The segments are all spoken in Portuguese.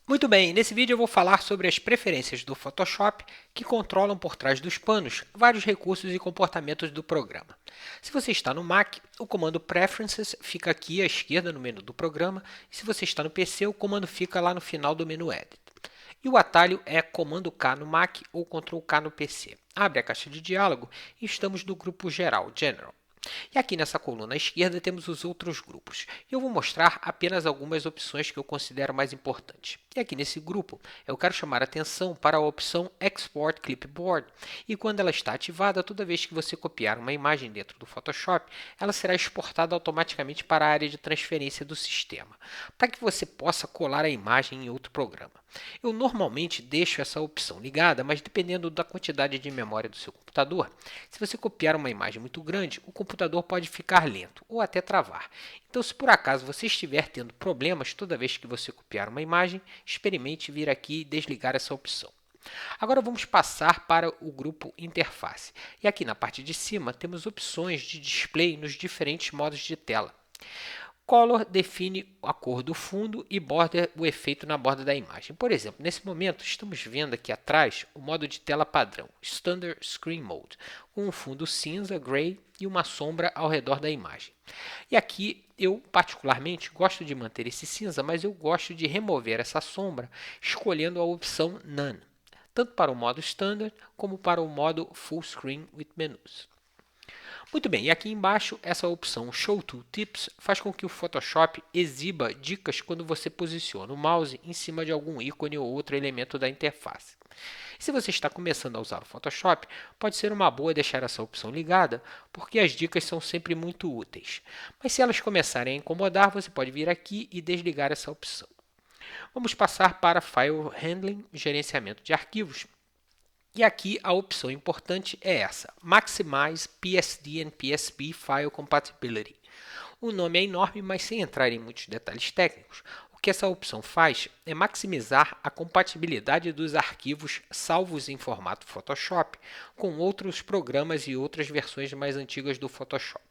Muito bem, nesse vídeo eu vou falar sobre as preferências do Photoshop que controlam por trás dos panos vários recursos e comportamentos do programa. Se você está no Mac, o comando Preferences fica aqui à esquerda no menu do programa, e se você está no PC, o comando fica lá no final do menu Edit. E o atalho é Comando K no Mac ou Ctrl K no PC. Abre a caixa de diálogo e estamos no grupo Geral, General. E aqui nessa coluna à esquerda temos os outros grupos. Eu vou mostrar apenas algumas opções que eu considero mais importantes. E aqui nesse grupo eu quero chamar a atenção para a opção Export Clipboard. E quando ela está ativada, toda vez que você copiar uma imagem dentro do Photoshop, ela será exportada automaticamente para a área de transferência do sistema, para que você possa colar a imagem em outro programa. Eu normalmente deixo essa opção ligada, mas dependendo da quantidade de memória do seu computador, se você copiar uma imagem muito grande, o computador pode ficar lento ou até travar. Então, se por acaso você estiver tendo problemas toda vez que você copiar uma imagem, experimente vir aqui e desligar essa opção. Agora vamos passar para o grupo Interface. E aqui na parte de cima temos opções de display nos diferentes modos de tela. Color define a cor do fundo e Border o efeito na borda da imagem. Por exemplo, nesse momento estamos vendo aqui atrás o modo de tela padrão, Standard Screen Mode, com um fundo cinza, gray e uma sombra ao redor da imagem. E aqui eu particularmente gosto de manter esse cinza, mas eu gosto de remover essa sombra escolhendo a opção None, tanto para o modo Standard como para o modo Full Screen with Menus. Muito bem, e aqui embaixo, essa opção Show Tooltips faz com que o Photoshop exiba dicas quando você posiciona o mouse em cima de algum ícone ou outro elemento da interface. Se você está começando a usar o Photoshop, pode ser uma boa deixar essa opção ligada, porque as dicas são sempre muito úteis. Mas se elas começarem a incomodar, você pode vir aqui e desligar essa opção. Vamos passar para File Handling, gerenciamento de arquivos. E aqui a opção importante é essa, Maximize PSD and PSB File Compatibility. O nome é enorme, mas sem entrar em muitos detalhes técnicos. O que essa opção faz é maximizar a compatibilidade dos arquivos salvos em formato Photoshop com outros programas e outras versões mais antigas do Photoshop.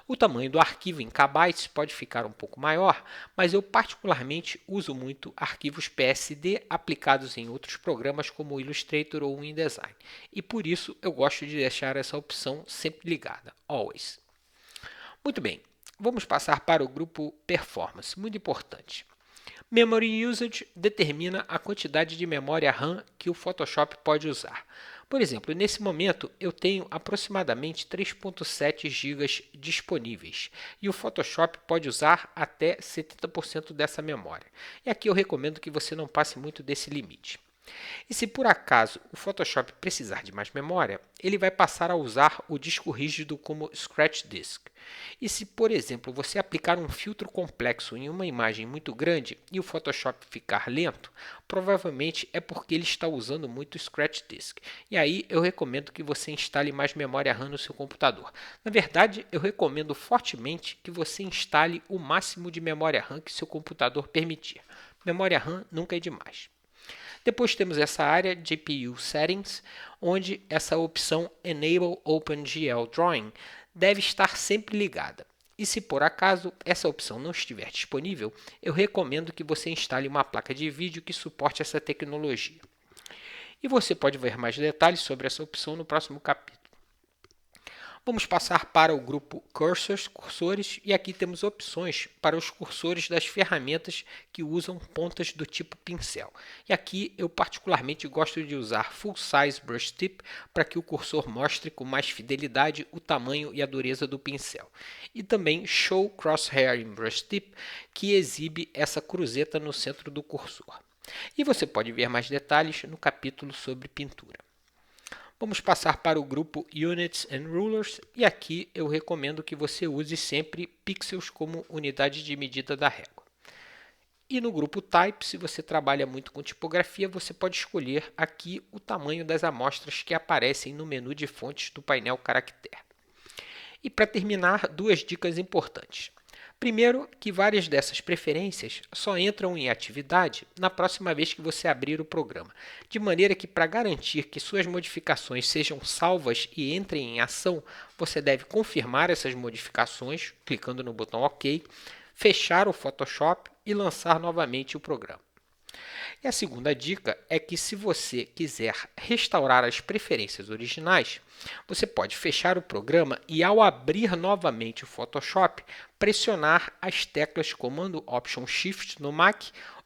O tamanho do arquivo em kbytes pode ficar um pouco maior, mas eu particularmente uso muito arquivos PSD aplicados em outros programas como o Illustrator ou o InDesign, e por isso eu gosto de deixar essa opção sempre ligada, Always. Muito bem, vamos passar para o grupo Performance, muito importante. Memory Usage determina a quantidade de memória RAM que o Photoshop pode usar. Por exemplo, nesse momento eu tenho aproximadamente 3.7 GB disponíveis e o Photoshop pode usar até 70% dessa memória. E aqui eu recomendo que você não passe muito desse limite. E se por acaso o Photoshop precisar de mais memória, ele vai passar a usar o disco rígido como Scratch Disk. E se, por exemplo, você aplicar um filtro complexo em uma imagem muito grande e o Photoshop ficar lento, provavelmente é porque ele está usando muito Scratch Disk. E aí eu recomendo que você instale mais memória RAM no seu computador. Na verdade, eu recomendo fortemente que você instale o máximo de memória RAM que seu computador permitir. Memória RAM nunca é demais. Depois temos essa área GPU Settings, onde essa opção Enable OpenGL Drawing deve estar sempre ligada. E se por acaso essa opção não estiver disponível, eu recomendo que você instale uma placa de vídeo que suporte essa tecnologia. E você pode ver mais detalhes sobre essa opção no próximo capítulo. Vamos passar para o grupo cursores, e aqui temos opções para os cursores das ferramentas que usam pontas do tipo pincel. E aqui eu particularmente gosto de usar Full Size Brush Tip para que o cursor mostre com mais fidelidade o tamanho e a dureza do pincel. E também Show Crosshair in Brush Tip, que exibe essa cruzeta no centro do cursor. E você pode ver mais detalhes no capítulo sobre pintura. Vamos passar para o grupo Units and Rulers, e aqui eu recomendo que você use sempre pixels como unidade de medida da régua. E no grupo Type, se você trabalha muito com tipografia, você pode escolher aqui o tamanho das amostras que aparecem no menu de fontes do painel Caractere. E para terminar, duas dicas importantes. Primeiro, que várias dessas preferências só entram em atividade na próxima vez que você abrir o programa, de maneira que, para garantir que suas modificações sejam salvas e entrem em ação, você deve confirmar essas modificações, clicando no botão OK, fechar o Photoshop e lançar novamente o programa. E a segunda dica é que se você quiser restaurar as preferências originais, você pode fechar o programa e ao abrir novamente o Photoshop, pressionar as teclas Command Option Shift no Mac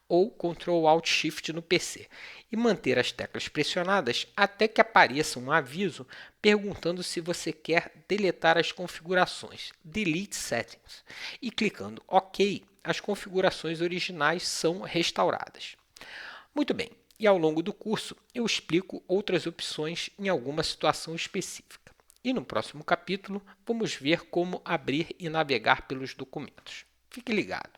ou Ctrl Alt Shift no PC e manter as teclas pressionadas até que apareça um aviso perguntando se você quer deletar as configurações Delete Settings e clicando OK, as configurações originais são restauradas. Muito bem, e ao longo do curso eu explico outras opções em alguma situação específica. E no próximo capítulo vamos ver como abrir e navegar pelos documentos. Fique ligado!